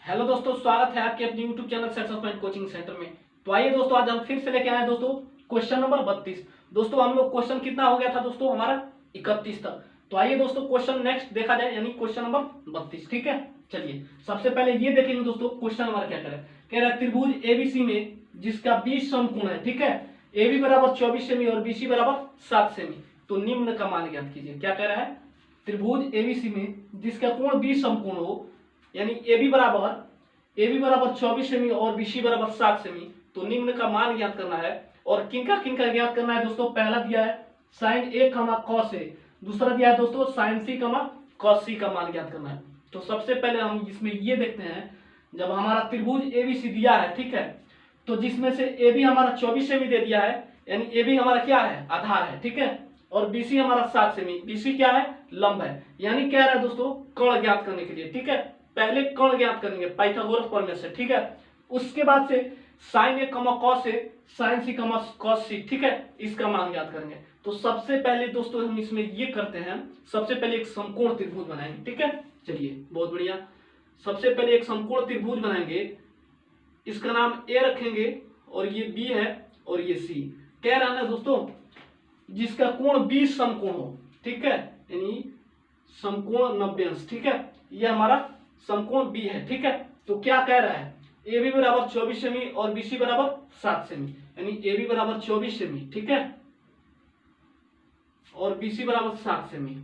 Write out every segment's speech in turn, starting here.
Hello दोस्तों, स्वागत है आपके अपने YouTube channel success point coaching centre में। तो आइए दोस्तों, आज हम फिर से लेके आए दोस्तों क्वेश्चन नंबर 32। दोस्तों हम लोग क्वेश्चन कितना हो गया था दोस्तों हमारा 31 तक। तो आइए दोस्तों क्वेश्चन नेक्स्ट देखा जाए, यानी क्वेश्चन नंबर 32। ठीक है, चलिए सबसे पहले ये देखेंगे दोस्तों क्वेश्चन हमारा क्या कह रहा है। त्रिभुज एबीसी में जिसका बीच समकोण है, ठीक है, AB बराबर 24 सेमी और BC बराबर 7 सेमी, तो निम्न का मान ज्ञात कीजिए। क्या कह रहा है, त्रिभुज एबीसी में जिसका कोण बीच समकोण हो, यानी AB बराबर 24 सेमी और BC बराबर 7 सेमी, तो निम्न का मान ज्ञात करना है। और किनका ज्ञात करना है दोस्तों, पहला दिया है sin A cos A, दूसरा दिया है दोस्तों sin C cos C का मान ज्ञात करना है। तो सबसे पहले हम इसमें ये देखते हैं, जब हमारा त्रिभुज ABC दिया है, ठीक है, तो जिसमें से AB हमारा 24 सेमी दे दिया है, यानी AB हमारा क्या है, आधार है, ठीक है, और BC हमारा 7 सेमी, BC क्या है, लंब है। यानी कह रहा है दोस्तों कोण ज्ञात करने के लिए, ठीक है, पहले कोण ज्ञात करेंगे पाइथागोरस प्रमेय से, ठीक है, उसके बाद से sin A cos A sin C cos C, ठीक है, इसका मान ज्ञात करेंगे। तो सबसे पहले दोस्तों हम इसमें ये करते हैं, सबसे पहले एक समकोण त्रिभुज बनाएंगे, ठीक है, चलिए बहुत बढ़िया। सबसे पहले एक समकोण त्रिभुज बनाएंगे, इसका नाम A रखेंगे और ये B है और ये C। कह रहा है दोस्तों जिसका कोण 20 समकोण हो, ठीक है, यानी समकोण 90 अंश, ठीक है, ये हमारा समकोण B है, ठीक है। तो क्या कह रहा है, AB बराबर 24 सेमी और BC बराबर 7 सेमी, यानी AB बराबर 24 सेमी, ठीक है, और BC बराबर 7 सेमी।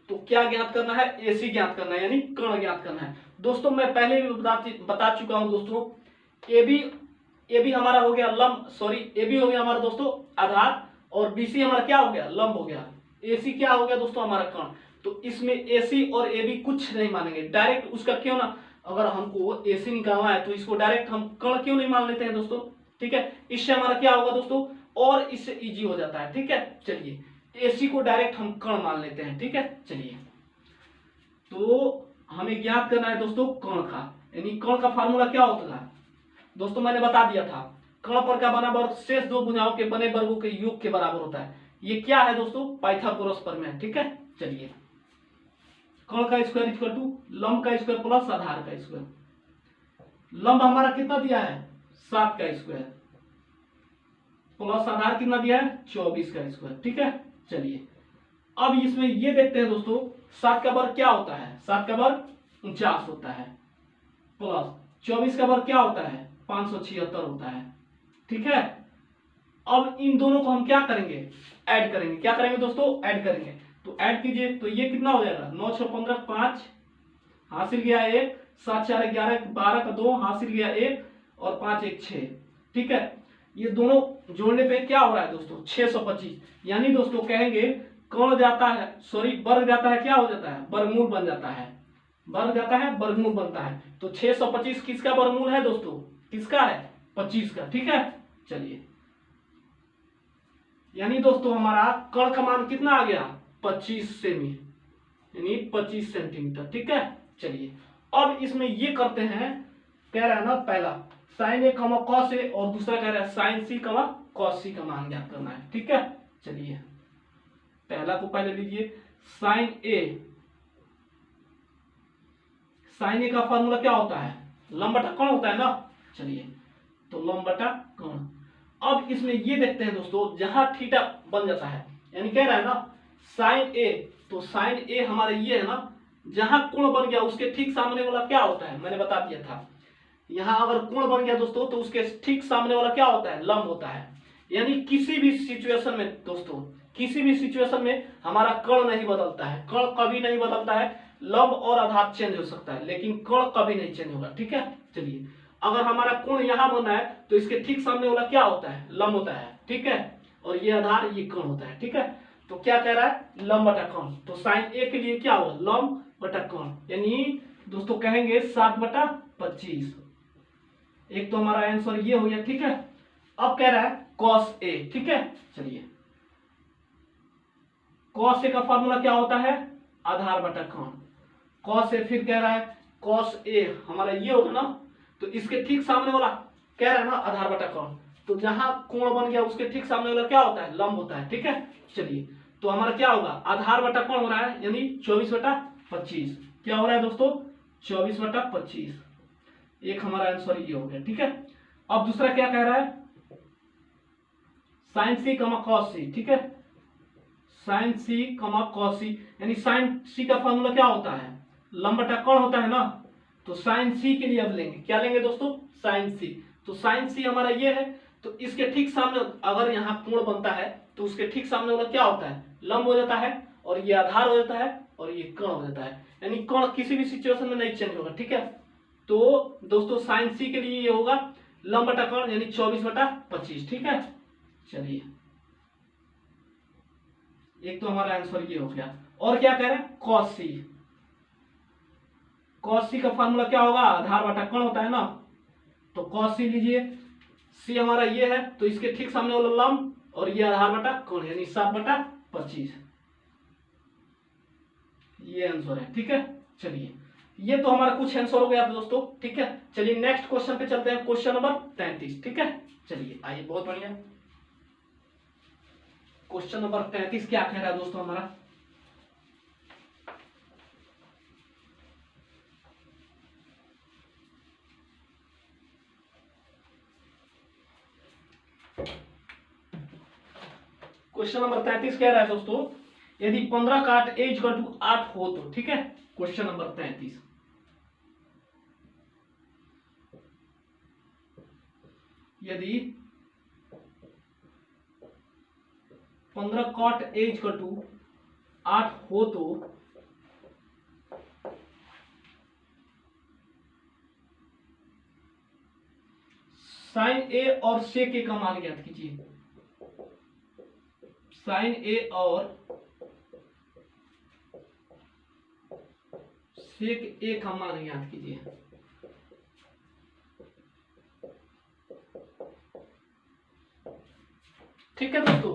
तो क्या ज्ञात करना है, AC ज्ञात करना है, यानी कोण ज्ञात करना है। दोस्तों मैं पहले भी बता चुका हूं दोस्तों, AB हमारा हो गया लंब, AB हो गया हमारा दोस्तों आधार, और BC हमारा क्या हो गया, लंब हो गया। AC क्या हो गया दोस्तों, हमारा कोण। तो इसमें AC और AB कुछ नहीं मानेंगे, डायरेक्ट उसका क्यों ना, अगर हमको AC निकालना है तो इसको डायरेक्ट हम कोण क्यों नहीं मान लेते हैं दोस्तों, ठीक है, इससे हमारा क्या होगा दोस्तों, और इससे इजी हो जाता है, ठीक है। चलिए AC को डायरेक्ट हम कोण मान लेते हैं, ठीक है। चलिए तो हमें ज्ञात करना है दोस्तों कोण का, यानी कोण का फार्मूला क्या होता है दोस्तों, मैंने बता दिया था, कोण पर का बना वर्ग शेष दो भुजाओं के बने वर्गों के योग के बराबर होता है। ये क्या है दोस्तों, पाइथागोरस प्रमेय, ठीक है। चलिए कोण का स्क्वायर इक्वल टू लंब का स्क्वायर प्लस आधार का स्क्वायर। लंब हमारा कितना दिया है, 7 का स्क्वायर, प्लस आधार कितना दिया है, 24 का स्क्वायर, ठीक है। चलिए अब इसमें ये देखते हैं दोस्तों, 7 का वर्ग क्या होता है, 7 का वर्ग 49 होता है, प्लस 24 का वर्ग क्या होता है, 576 होता है, ठीक है। अब इन दोनों को हम क्या करेंगे, ऐड करेंगे। क्या करेंगे दोस्तों, ऐड करेंगे। तो ऐड कीजिए, तो ये कितना हो जाएगा, 9 6 15 5 हासिल गया 1, 7 4 11 12 का 2 हासिल गया 1, और 5 1 6, ठीक है। ये दोनों जोड़ने पे क्या हो रहा है दोस्तों, 625। यानी दोस्तों कहेंगे कोण जाता है, वर्ग जाता है, क्या हो जाता है, वर्गमूल बन जाता है, वर्ग जाता है वर्गमूल बनता है। तो 625 किसका वर्गमूल है दोस्तों, किसका है, 25 का, ठीक है। चलिए यानी दोस्तों हमारा कोण का मान कितना आ गया, 25 सेमी, यानी 25 सेंटीमीटर, ठीक है। चलिए अब इसमें ये करते हैं, कह रहा है ना पहला sin A cos A और दूसरा कह रहा है sin C cos C का मान ज्ञात करना है, ठीक है। चलिए पहला को पहले लीजिए, sin A का फॉर्मूला क्या होता है, लंब बटा कोण होता है ना। चलिए तो लंब बटा कोण। अब इसमें ये देखते हैं दोस्तों, जहां थीटा बन जाता है, यानी कह रहा है ना sin A, तो sin A हमारा ये है ना, जहां कोण बन गया उसके ठीक सामने वाला क्या होता है, मैंने बता दिया था। यहां अगर कोण बन गया दोस्तों तो उसके ठीक सामने वाला क्या होता है, लंब होता है। यानी किसी भी सिचुएशन में दोस्तों, किसी भी सिचुएशन में हमारा कोण नहीं बदलता है, कोण कभी नहीं बदलता है। लंब और आधार चेंज हो सकता है लेकिन कोण कभी नहीं चेंज होगा, ठीक है। चलिए अगर हमारा कोण यहां बना है तो इसके ठीक सामने वाला क्या होता है, लंब होता है, ठीक है, और ये आधार ये कोण होता है, ठीक है। तो क्या कह रहा है, लंब बटा कोण। तो sin A के लिए क्या होगा, लंब बटा कोण, यानी दोस्तों कहेंगे 7 बटा 25। एक तो हमारा आंसर ये हो गया, ठीक है। अब कह रहा है cos A, ठीक है। चलिए cos A का फॉर्मूला क्या होता है, आधार बटा कोण। cos A फिर कह रहा है cos A हमारा ये होगा ना, तो इसके ठीक सामने वाला कह रहा है ना आधार बटा कोण, तो जहां कोण बन गया उसके ठीक सामने वाला क्या होता है, लंब होता है, ठीक है। चलिए तो हमारा क्या होगा, आधार बटा कोण हो रहा है, यानी 24 बटा 25। क्या हो रहा है दोस्तों, 24/25। एक हमारा आंसर ये हो गया। ठीक है, अब दूसरा क्या कह रहा है, साइन सी कमा कॉस सी। ठीक है, साइन सी कमा कॉस सी, यानी साइन सी का फॉर्मूला क्या होता है, लंब बटा कोण होता है ना। तो साइन सी के लिए अब लेंगे, क्या लेंगे दोस्तों, साइन सी। तो साइन सी हमारा ये है, तो इसके ठीक सामने अगर यहाँ कोण बनता है तो उसके ठीक सामने वाला क्या होता है, लंब हो जाता है, और ये आधार हो जाता है, और ये कोण हो जाता है, यानी कोण किसी भी सिचुएशन में नहीं चेंज होगा। ठीक है, तो दोस्तों साइन सी के लिए ये होगा लंब बटा कोण, यानी 24/25। ठीक है, चलिए एक तो हमारा आंसर ये हो गया। और क्या कह रहे हैं, कॉस सी। कॉस सी का फॉर्मूला क्या होगा, आधार बटा कोण होता है ना। तो कॉस सी लीजिए, सी हमारा ये है, तो इसके ठीक सामने वाला लंब, और ये आधार बटा कोण, यानी 7/25। ये आंसर है। ठीक है, चलिए ये तो हमारा कुछ आंसर हो गया दोस्तों। ठीक है, चलिए नेक्स्ट क्वेश्चन पे चलते हैं, क्वेश्चन नंबर 33। ठीक है, चलिए आइए, बहुत बढ़िया। क्वेश्चन नंबर 33 क्या कह रहा है दोस्तों हमारा, क्वेश्चन नंबर 33 कह रहा है दोस्तों, यदि 15 काट a = 8 हो तो। ठीक है, क्वेश्चन नंबर 33, यदि 15 काट a = 8 हो तो साइन ए और सेक ए का मान ज्ञात कीजिए। साइन ए और सेक ए का मान ज्ञात कीजिए। ठीक है दोस्तों,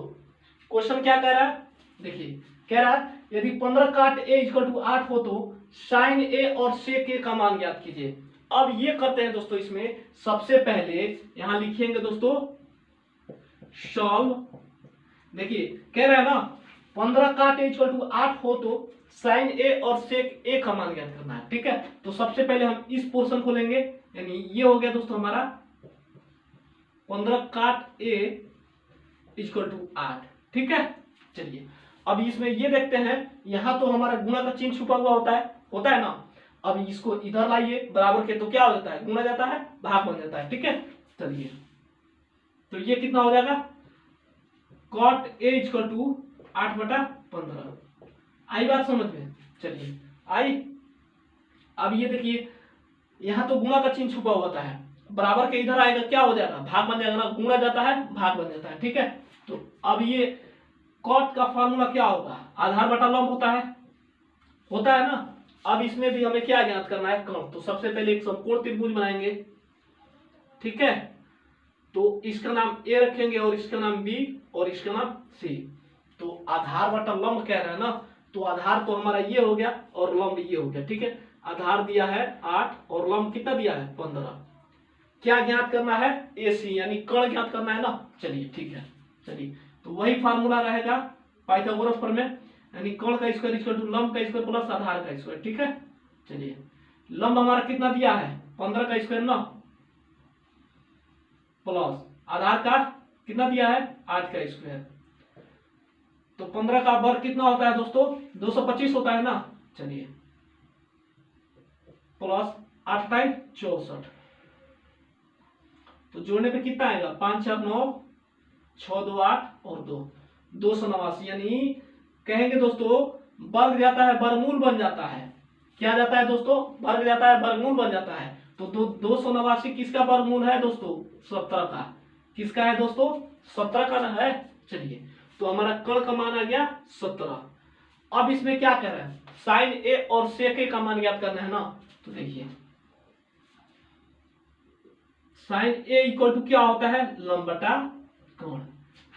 क्वेश्चन क्या कह रहा है, देखिए कह रहा है यदि 15 काट a = 8 हो तो साइन ए और सेक ए का मान ज्ञात कीजिए। अब ये करते हैं दोस्तों, इसमें सबसे पहले यहां लिखेंगे दोस्तों सॉल्व। देखिए कह रहा है ना 15 काट a = 8 हो तो साइन ए और सेक ए का मान ज्ञात करना है। ठीक है, तो सबसे पहले हम इस पोर्शन को लेंगे, यानी ये हो गया दोस्तों हमारा 15 काट a = 8। ठीक है, चलिए अब इसमें ये देखते हैं, यहां तो हमारा गुणा का चिन्ह छुपा हुआ होता है ना। अब इसको इधर लाइए बराबर के, तो क्या हो जाता है, गुणा जाता है, भाग बन जाता है। ठीक है, चलिए तो ये कितना हो जाएगा, cot a = 8/15। आई बात समझ में, चलिए आई। अब ये देखिए यहां तो गुणा का चिन्ह छुपा होता है, बराबर के इधर आएगा, क्या हो जाएगा, भाग बन जाएगा ना, गुणा जाता है, भाग बन जाता है। ठीक है, तो अब ये कॉट का फॉर्मूला क्या होगा, आधार बटा लंब होता है ना। अब इसमें भी हमें क्या ज्ञात करना है, कोण। तो सबसे पहले एक समकोण त्रिभुज बनाएंगे। ठीक है, तो इसका नाम ए रखेंगे, और इसका नाम बी, और इसका नाम सी। तो आधार बटा लंब कह रहा है ना, तो आधार तो हमारा ये हो गया और लंब ये हो गया। ठीक है, आधार दिया है 8 और लंब कितना दिया है 15। क्या ज्ञात करना है, ए सी, यानी कोण ज्ञात करना है ना। चलिए ठीक है, चलिए तो वही फार्मूला रहेगा पाइथागोरस प्रमेय, यानी कोण का स्क्वायर = लंब का स्क्वायर प्लस आधार का स्क्वायर। ठीक है, चलिए लंब हमारा कितना दिया है 15 का स्क्वायर ना, प्लस आधार का कितना दिया है 8 का स्क्वायर। तो 15 का वर्ग कितना होता है दोस्तों, 225 होता है ना। चलिए प्लस 8 टाइम 64, तो जोड़ने पे कितना आएगा, 5 4 9 6 2 8 और 2 289, यानी कहेंगे दोस्तों वर्ग जाता है वर्गमूल बन जाता है। क्या जाता है दोस्तों, वर्ग जाता है वर्गमूल बन जाता है। तो 289 किसका वर्गमूल है दोस्तों, 17 का। किसका है दोस्तों, 17 का ना है। चलिए तो हमारा कोण का मान आ गया 17। अब इसमें क्या कर रहे हैं, साइन ए और सेक ए का मान ज्ञात करना है ना। तो देखिए साइन ए = क्या होता है, लंब बटा कोण।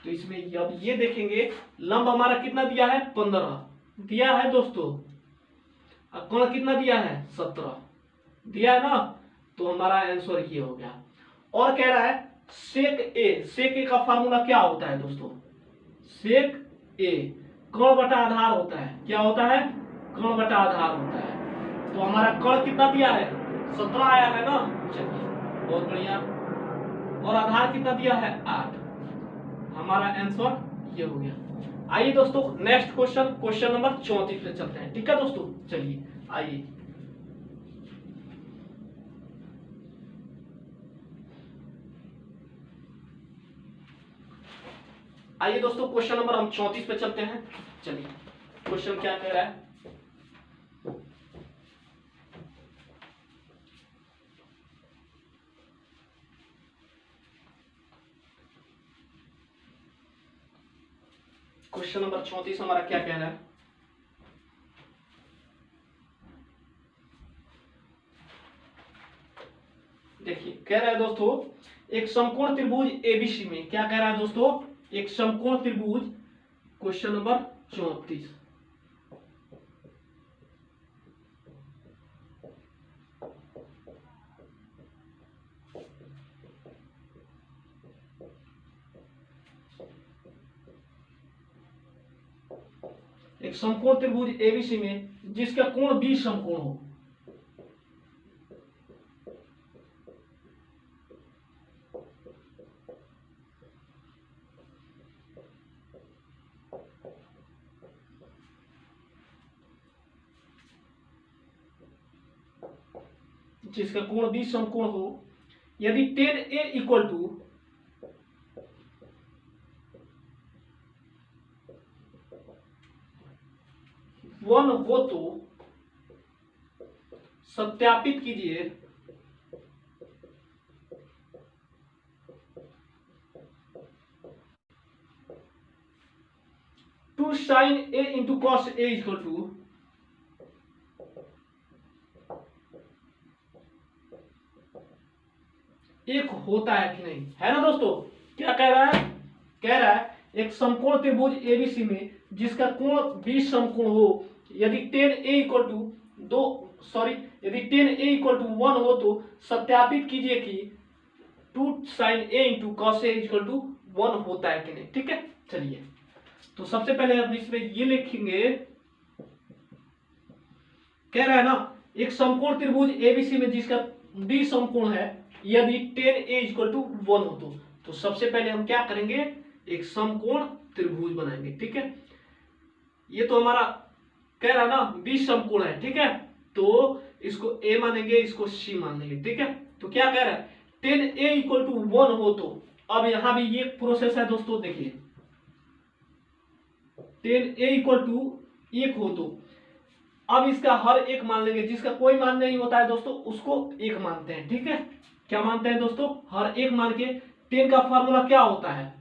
तो इसमें अब ये देखेंगे लंब हमारा कितना दिया है 15 दिया है दोस्तों, और कोण कितना दिया है 17 दिया है ना। तो हमारा आंसर ये हो गया। और कह रहा है सेक ए का फार्मूला क्या होता है दोस्तों, सेक ए कोण बटा आधार होता है। क्या होता है, कोण बटा आधार होता है। तो हमारा कर्ण कितना दिया है 17 आया है ना। चलिए बहुत बढ़िया। और आधार कितना दिया है 8। हमारा आंसर ये हो गया। आइए दोस्तों नेक्स्ट क्वेश्चन नंबर 34 पे चलते हैं। ठीक है दोस्तों, चलिए आइए। आइए दोस्तों क्वेश्चन नंबर हम 34 पे चलते हैं। चलिए क्वेश्चन क्या कह रहा है। क्वेश्चन नंबर 34 हमारा क्या कह रहा है। देखिए कह रहा है दोस्तों एक समकोण त्रिभुज एबीसी में, क्या कह रहा है दोस्तों, एक समकोण त्रिभुज, क्वेश्चन नंबर 34। एक समकोण त्रिभुज एबीसी में जिसका कोण बी समकोण हो। जिसका कोण बी समकोण हो, यदि tan A equal to one हो तो सत्यापित कीजिए two sine A into cos A equal to एक होता है कि नहीं, है ना दोस्तों। क्या कह रहा है, कह रहा है एक समकोण त्रिभुज एबीसी में जिसका कोण बी समकोण हो, यदि tan A इक्वल टू यदि tan A इक्वल टू 1 हो तो सत्यापित कीजिए कि 2 sin A into cos A equal to 1 होता है कि नहीं। ठीक है, चलिए तो सबसे पहले हम इसमें ये लिखेंगे, कह रहा है ना एक समकोण त्रिभुज एबीसी में जिसका बी समकोण है, यदि tan A इक्वल टू 1 हो तो सबसे पहले हम क्या करेंगे, एक समकोण त्रिभुज बनाएंगे। ठीक है, ये तो हमारा कह रहा है ना बी समकोण है। ठीक है, तो इसको A मानेंगे, इसको C मान लेंगे। ठीक है, तो क्या कह रहा है tan A इक्वल टू 1 हो तो अब यहां भी ये प्रोसेस है दोस्तों। देखिए tan A इक्वल टू 1 हो तो अब इसका हर एक मान लेंगे, जिसका कोई मान नहीं होता है दोस्तों उसको एक मानते हैं। ठीक है, क्या मानते हैं दोस्तों, हर एक मान के। tan का फॉर्मूला क्या होता है,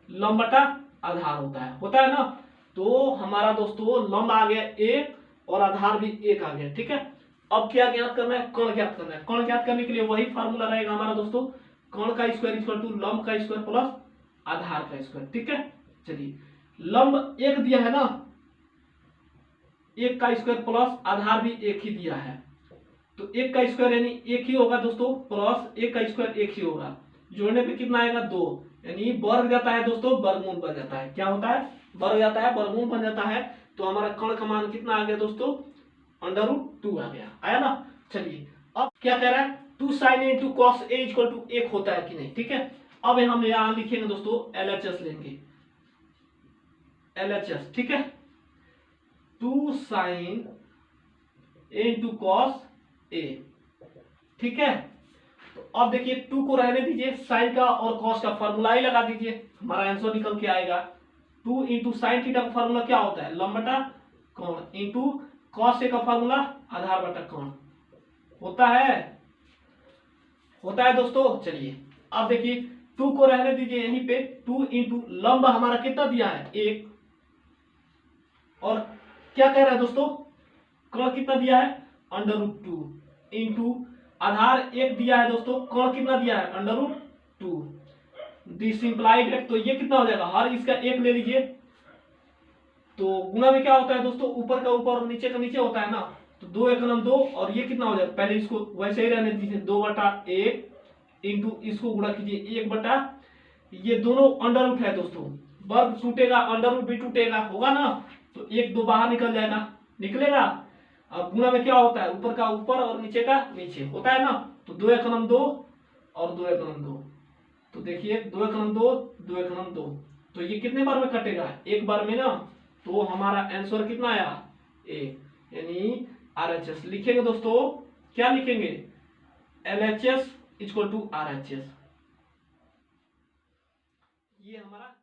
लंब बटा आधार होता है ना। तो हमारा दोस्तों लंब आ गया 1 और आधार भी 1 आ गया। ठीक है, अब क्या ज्ञात करना है, कर्ण ज्ञात करना है। कर्ण ज्ञात करने के लिए वही फार्मूला रहेगा हमारा दोस्तों, कर्ण का स्क्वायर इक्वल टू लंब का स्क्वायर प्लस आधार का स्क्वायर। ठीक है, चलिए लंब 1 दिया है ना, 1 का स्क्वायर प्लस आधार भी 1 ही दिया है, तो 1 का स्क्वायर यानी 1 ही होगा दोस्तों, प्लस 1 का स्क्वायर 1 ही होगा, जोड़ने पे कितना आएगा 2, यानी वर्ग जाता है दोस्तों, वर्गमूल बन जाता है। क्या होता है, वर्ग जाता है, वर्गमूल बन जाता है। तो हमारा कर्ण का मान कितना आ गया दोस्तों, √2 आ गया, आया ना। चलिए अब क्या कह रहा है 2 sin A into cos A equal to 1 होता है कि नहीं। ठीक है, अब हम यहां लिखेंगे दोस्तों LHS लेंगे, LHS। ठीक है, 2 sin A into cos A। ठीक है, तो अब देखिए 2 को रहने दीजिए, साइन का और कॉस का फॉर्मूला ही लगा दीजिए, हमारा आंसर निकल के आएगा। 2 इंटू साइन थीटा का फॉर्मूला क्या होता है, लंब बटा कोण, इंटू कॉस ए का फॉर्मूला आधार बटा कोण होता है दोस्तों। चलिए अब देखिए 2 को रहने दीजिए यहीं पे, 2 इंटू लंब हमारा कितना दिया है 1, और क्या कह रहा है दोस्तों, कोण कितना दिया है √2 इंटू आधार 1 दिया है दोस्तों, कोण कितना दिया है √2। दिस इंप्लाइड है, तो ये कितना हो जाएगा, हर इसका 1 ले लीजिए, तो गुणा में क्या होता है दोस्तों, ऊपर का ऊपर और नीचे का नीचे होता है ना, तो 2 1 2, और ये कितना हो जाएगा, पहले इसको वैसे ही रहने दीजिए, 2/1 इंटू इसको गुणा कीजिए 1 ये दोनों अंडर रूट है दोस्तों, वर्ग टूटेगा अंडर रूट भी टूटेगा, होगा ना, तो 1 2 बाहर निकल जाएगा, निकलेगा। और गुणा में क्या होता है, ऊपर का ऊपर और नीचे का नीचे होता है ना। तो 2 एकनम 2 और 2 एकनम 2, तो देखिए 2 एकनम 2 2 एकनम 2, तो ये कितने बार में कटेगा, एक बार में ना। तो हमारा आंसर कितना आया, ए, यानी RHS लिखेंगे दोस्तों, क्या लिखेंगे, LHS इक्वल टू RHS, ये हमारा